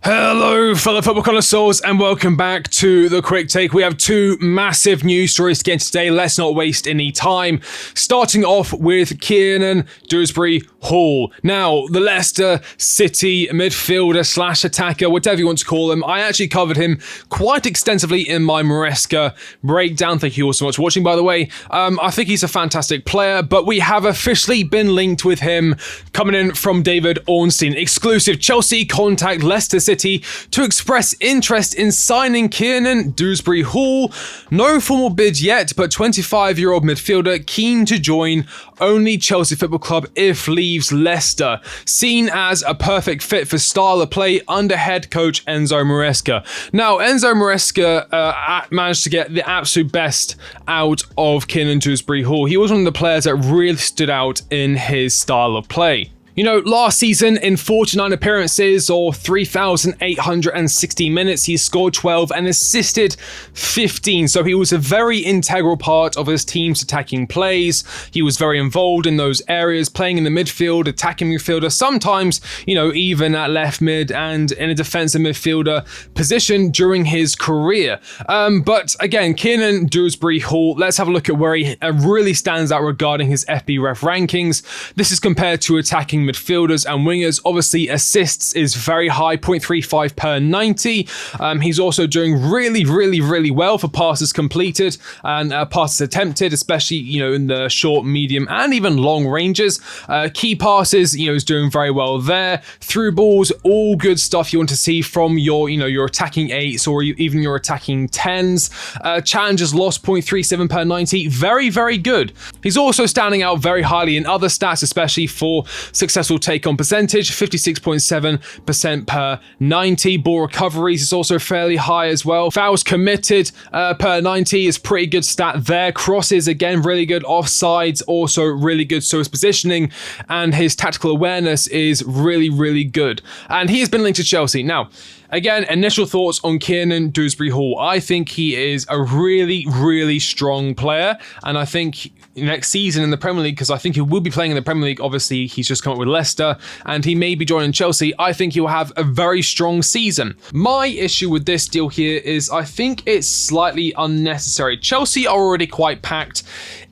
Hello, fellow football connoisseurs, and welcome back to the Quick Take. We have two massive news stories to get into today. Let's not waste any time. Starting off with Kiernan Dewsbury-Hall. Now, the Leicester City midfielder slash attacker, whatever you want to call him. I actually covered him quite extensively in my Maresca breakdown. Thank you all so much for watching, by the way. I think he's a fantastic player, but we have officially been linked with him coming in from David Ornstein. Exclusive: Chelsea contact Leicester City to express interest in signing Kiernan Dewsbury-Hall. No formal bid yet, but 25-year-old midfielder keen to join only Chelsea Football Club if leaves Leicester. Seen as a perfect fit for style of play under head coach Enzo Maresca. Now, Enzo Maresca managed to get the absolute best out of Kiernan Dewsbury-Hall. He was one of the players that really stood out in his style of play. You know, last season in 49 appearances or 3,860 minutes, he scored 12 and assisted 15. So he was a very integral part of his team's attacking plays. He was very involved in those areas, playing in the midfield, attacking midfielder, sometimes, you know, even at left mid and in a defensive midfielder position during his career. But again, Kiernan Dewsbury-Hall, let's have a look at where he really stands out regarding his FBref rankings. This is compared to attacking midfielders and wingers. Obviously, assists is very high, 0.35 per 90. He's also doing really well for passes completed and passes attempted, especially, you know, in the short, medium, and even long ranges. Key passes, you know, is doing very well there. Through balls, all good stuff you want to see from your, you know, your attacking 8s or even your attacking 10s. Challenges lost, 0.37 per 90. Very good. He's also standing out very highly in other stats, especially for successful take-on percentage, 56.7% per 90. Ball recoveries is also fairly high as well. Fouls committed per 90 is pretty good stat there. Crosses, again, really good. Offsides, also really good. So his positioning and his tactical awareness is really good. And he has been linked to Chelsea. Now, again, initial thoughts on Kiernan Dewsbury-Hall. I think he is a really strong player, and I think next season in the Premier League, because I think he will be playing in the Premier League, obviously he's just come up with Leicester, and he may be joining Chelsea, I think he will have a very strong season. My issue with this deal here is I think it's slightly unnecessary. Chelsea are already quite packed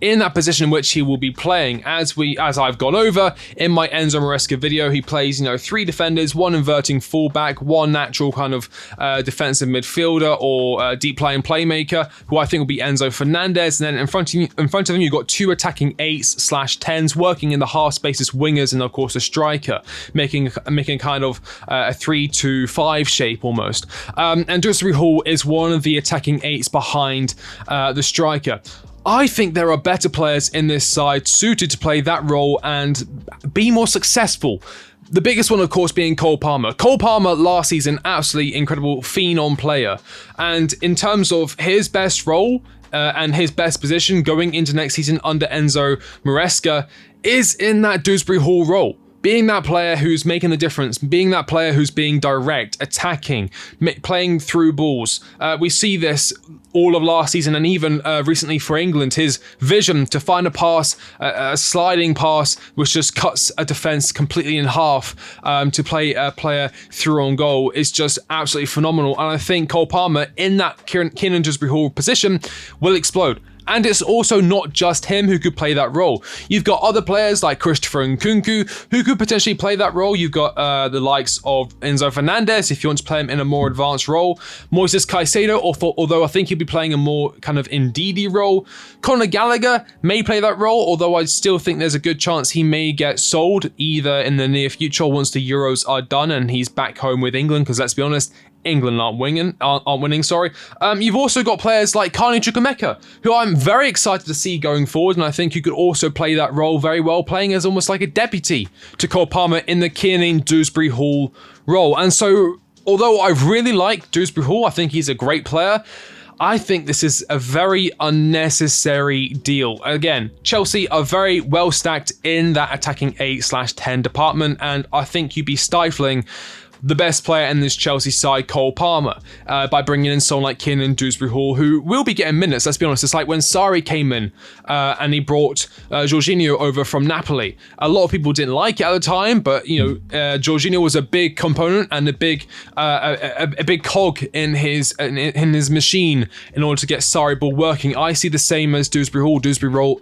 in that position in which he will be playing. As I've gone over in my Enzo Maresca video, he plays, you know, 3 defenders, 1 inverting fullback, 1 natural kind of defensive midfielder or deep lying playmaker, who I think will be Enzo Fernandez. And then in front of him, you've got 2 attacking 8s/10s working in the half spaces, wingers, and of course a striker, making kind of a 3-2-5 shape almost. And Dewsbury-Hall is one of the attacking 8s behind the striker. I think there are better players in this side suited to play that role and be more successful. The biggest one, of course, being Cole Palmer. Cole Palmer last season, absolutely incredible phenom player. And in terms of his best role and his best position going into next season under Enzo Maresca is in that Dewsbury-Hall role. Being that player who's making the difference, being that player who's being direct, attacking, playing through balls. We see this all of last season and even recently for England. His vision to find a pass, a sliding pass, which just cuts a defence completely in half to play a player through on goal is just absolutely phenomenal. And I think Cole Palmer in that Kiernan Dewsbury-Hall position will explode. And it's also not just him who could play that role. You've got other players like Christopher Nkunku who could potentially play that role. You've got the likes of Enzo Fernandez if you want to play him in a more advanced role. Moises Caicedo, although I think he'll be playing a more kind of Ndidi role. Conor Gallagher may play that role, although I still think there's a good chance he may get sold either in the near future once the Euros are done and he's back home with England, because let's be honest, England aren't winning. You've also got players like Carney Chukwuemeka, who I'm very excited to see going forward, and I think you could also play that role very well, playing as almost like a deputy to Cole Palmer in the Kiernan Dewsbury-Hall role. And so, although I really like Dewsbury-Hall, I think he's a great player, I think this is a very unnecessary deal. Again, Chelsea are very well stacked in that attacking 8/10 department, and I think you'd be stifling the best player in this Chelsea side, Cole Palmer, by bringing in someone like Kieran Dewsbury-Hall, who will be getting minutes. Let's be honest, it's like when Sarri came in and he brought Jorginho over from Napoli. A lot of people didn't like it at the time, but Jorginho was a big component and a big cog in his machine in order to get Sarri ball working. I see the same as Dewsbury-Hall. Dewsbury-Hall,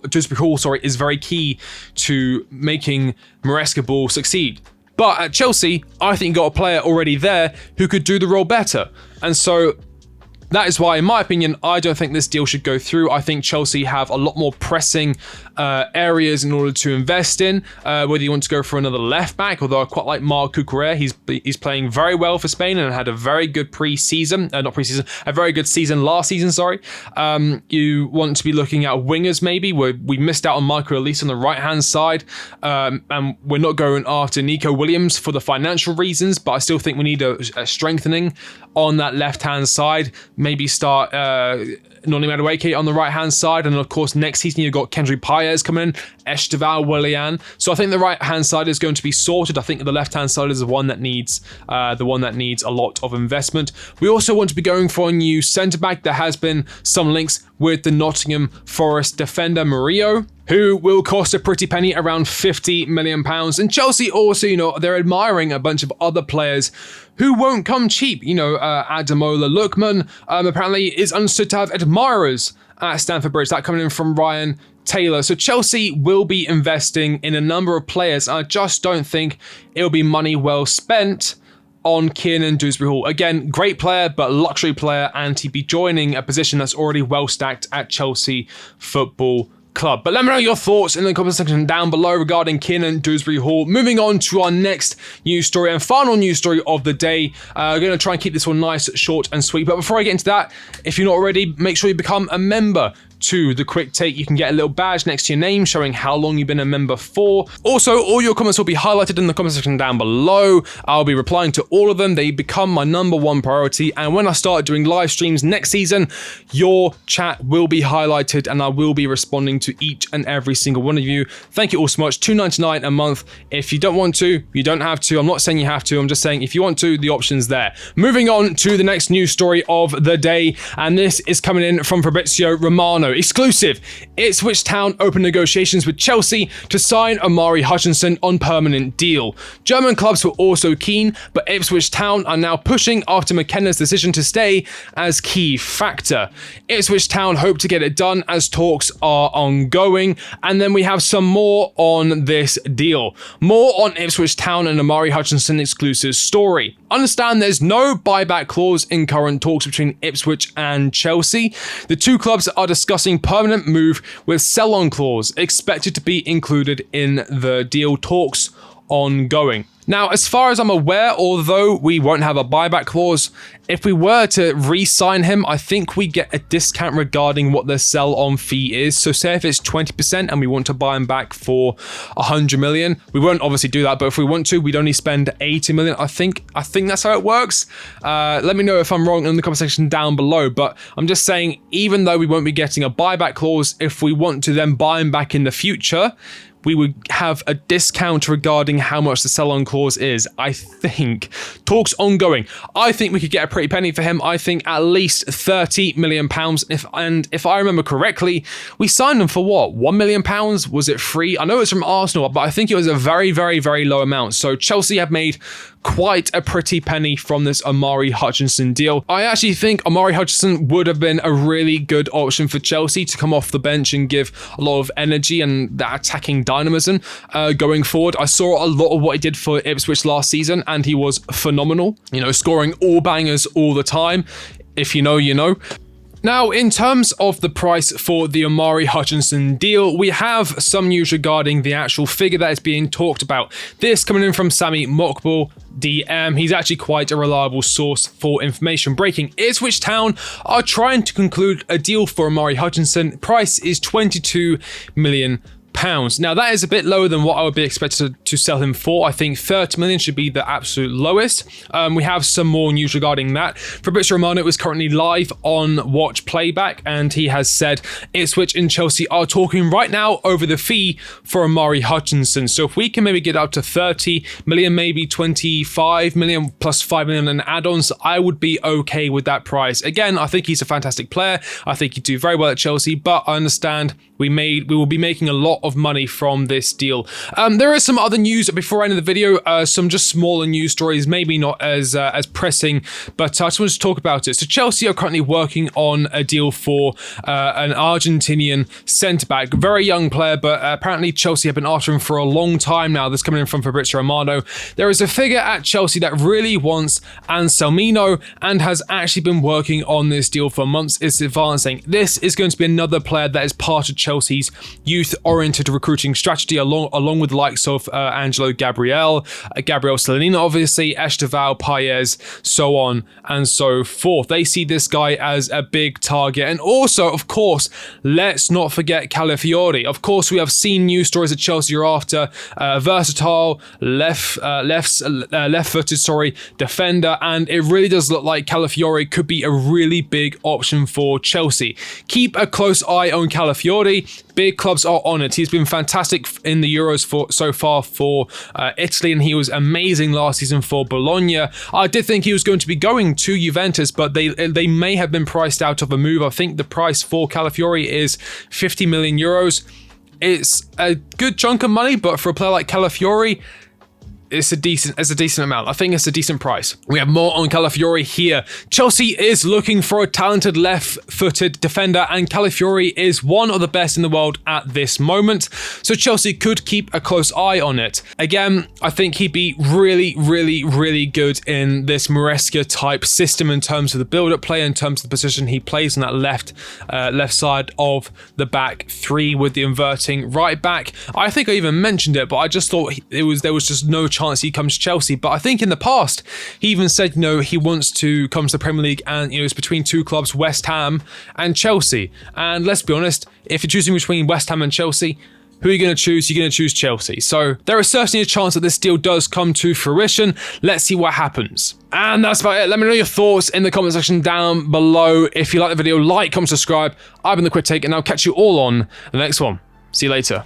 is very key to making Maresca ball succeed. But at Chelsea, I think you got a player already there who could do the role better. And so that is why, in my opinion, I don't think this deal should go through. I think Chelsea have a lot more pressing areas in order to invest in, whether you want to go for another left back, although I quite like Marc Cucurella. He's playing very well for Spain and had a very good a very good season last season, sorry. You want to be looking at wingers maybe, where we missed out on Michael Elise on the right-hand side, and we're not going after Nico Williams for the financial reasons, but I still think we need a strengthening on that left-hand side. Maybe start Noni Madueke on the right-hand side, and of course next season you've got Kendry Paez coming in, Esteval Willian. So I think the right-hand side is going to be sorted. I think the left-hand side is the one that needs a lot of investment. We also want to be going for a new centre-back. There has been some links with the Nottingham Forest defender Murillo, who will cost a pretty penny, around £50 million. And Chelsea also, they're admiring a bunch of other players who won't come cheap. Ademola Lookman apparently is understood to have admirers at Stamford Bridge. That coming in from Ryan Taylor. So Chelsea will be investing in a number of players. I just don't think it'll be money well spent on Kieran Dewsbury-Hall. Again, great player, but luxury player, and he'd be joining a position that's already well stacked at Chelsea Football Club. But let me know your thoughts in the comment section down below regarding Kieran Dewsbury-Hall. Moving on to our next news story and final news story of the day. We're going to try and keep this one nice, short and sweet. But before I get into that, if you're not already, make sure you become a member to the Quick Take. You can get a little badge next to your name showing how long you've been a member for. Also, all your comments will be highlighted in the comment section down below. I'll be replying to all of them. They become my #1 priority, and when I start doing live streams next season, your chat will be highlighted and I will be responding to each and every single one of you. Thank you all so much. $2.99 a month. If you don't want to, you don't have to. I'm not saying you have to. I'm just saying if you want to, the option's there. Moving on to the next news story of the day, and this is coming in from Fabrizio Romano. Exclusive. Ipswich Town open negotiations with Chelsea to sign Omari Hutchinson on permanent deal. German clubs were also keen, but Ipswich Town are now pushing after McKenna's decision to stay as key factor. Ipswich Town hope to get it done as talks are ongoing, and then we have some more on this deal. More on Ipswich Town and Omari Hutchinson exclusive story. Understand there's no buyback clause in current talks between Ipswich and Chelsea. The two clubs are discussing permanent move with sell-on clause expected to be included in the deal, talks ongoing. Now, as far as I'm aware, although we won't have a buyback clause, if we were to re-sign him, I think we get a discount regarding what the sell-on fee is. So say if it's 20% and we want to buy him back for 100 million, we won't obviously do that, but if we want to, we'd only spend 80 million. I think that's how it works. Let me know if I'm wrong in the comment section down below, but I'm just saying, even though we won't be getting a buyback clause, if we want to then buy him back in the future, we would have a discount regarding how much the sell-on clause is. I think. Talks ongoing. I think we could get a pretty penny for him. I think at least £30 million. If I remember correctly, we signed him for what? £1 million? Was it free? I know it's from Arsenal, but I think it was a very, very, very low amount. So Chelsea have made quite a pretty penny from this Omari Hutchinson deal. I actually think Omari Hutchinson would have been a really good option for Chelsea to come off the bench and give a lot of energy and that attacking dynamism going forward. I saw a lot of what he did for Ipswich last season, and he was phenomenal. Scoring all bangers all the time. If you know, you know. Now, in terms of the price for the Omari Hutchinson deal, we have some news regarding the actual figure that is being talked about. This coming in from Sami Mokbul, DM. He's actually quite a reliable source for information. Breaking: Ipswich Town are trying to conclude a deal for Omari Hutchinson. Price is £22 million. Now that is a bit lower than what I would be expected to sell him for. I think 30 million should be the absolute lowest. We have some more news regarding that. Fabrizio Romano is currently live on Watch Playback, and he has said Ipswich and Chelsea are talking right now over the fee for Omari Hutchinson. So if we can maybe get up to 30 million, maybe 25 million plus 5 million in add-ons, I would be okay with that price. Again, I think he's a fantastic player. I think he'd do very well at Chelsea, but I understand we will be making a lot of money from this deal. There is some other news before I end the video, some just smaller news stories, maybe not as pressing, but I just wanted to talk about it. So Chelsea are currently working on a deal for an Argentinian centre-back, very young player, but apparently Chelsea have been after him for a long time now. This coming in from Fabrizio Romano. There is a figure at Chelsea that really wants Anselmino and has actually been working on this deal for months. It's advancing. This is going to be another player that is part of Chelsea's youth-oriented recruiting strategy, along with the likes of Angelo Gabriel Solanina, obviously, Esteval, Paez, so on and so forth. They see this guy as a big target. And also, of course, let's not forget Calafiori. Of course, we have seen news stories that Chelsea are after versatile, left-footed, defender, and it really does look like Calafiori could be a really big option for Chelsea. Keep a close eye on Calafiori. Big clubs are on it. He's been fantastic in the Euros so far for Italy, and he was amazing last season for Bologna. I did think he was going to be going to Juventus, but they may have been priced out of a move. I think the price for Calafiori is 50 million euros. It's a good chunk of money, but for a player like Calafiori, it's a decent amount. I think it's a decent price. We have more on Calafiori here. Chelsea is looking for a talented left-footed defender, and Calafiori is one of the best in the world at this moment. So Chelsea could keep a close eye on it. Again, I think he'd be really, really, really good in this Maresca type system in terms of the build-up play, in terms of the position he plays on that left side of the back three with the inverting right back. I think I even mentioned it, but I just thought there was just no chance he comes to Chelsea. But I think in the past he even said he wants to come to the Premier League, and it's between two clubs, West Ham and Chelsea. And let's be honest, if you're choosing between West Ham and Chelsea, who are you going to choose? You're going to choose Chelsea. So there is certainly a chance that this deal does come to fruition. Let's see what happens. And that's about it. Let me know your thoughts in the comment section down below. If you like the video, like, comment, subscribe. I've been The Quick Take, and I'll catch you all on the next one. See you later.